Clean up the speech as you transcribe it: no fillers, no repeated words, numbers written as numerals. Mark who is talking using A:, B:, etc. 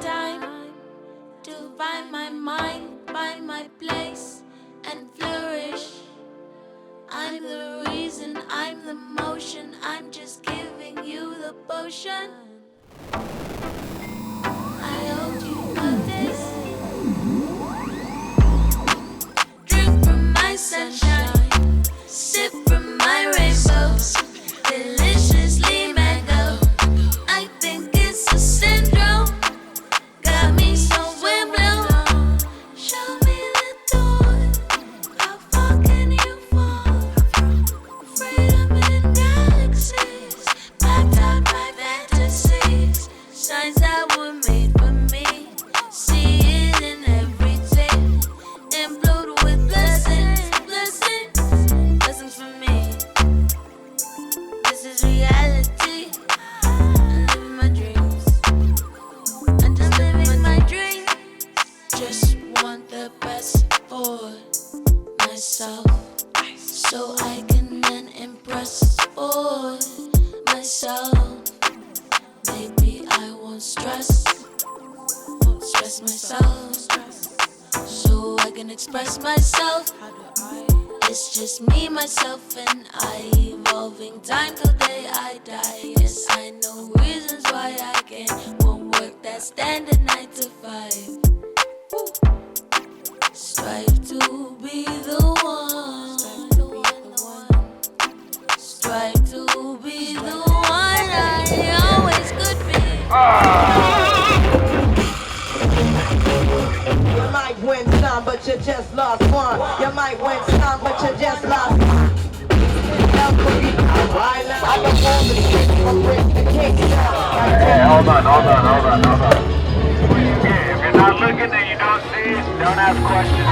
A: time to find my mind, find my place, and flourish. I'm the reason, I'm the motion, I'm just giving you the potion. I owed you for this. Drink from my sunshine, sip from my rainbows, deliciously mango. I think it's a syndrome, got me so windblown. Show me the door, how far can you fall? Freedom in galaxies, blacked out by fantasies, signs that were made for me. See it in everything, implode with blessings, blessings, blessings for me. This is reality. I'm living my dreams. I'm just living my dreams. Just want the best for myself, so I can then impress for myself. Maybe I won't stress myself, so I can express myself. It's just me, myself, and I, evolving time till day I die. Yes, I know reasons why I can't won't work that standard 9 to 5. Strive to be the one. Strive to be the one I always could be.
B: You might win some, but you just lost one. You might win some, but you just lost one. I don't want to shit from Rick the King.
C: Hey, hold on. Yeah, if you're not looking and you don't see it, don't ask questions.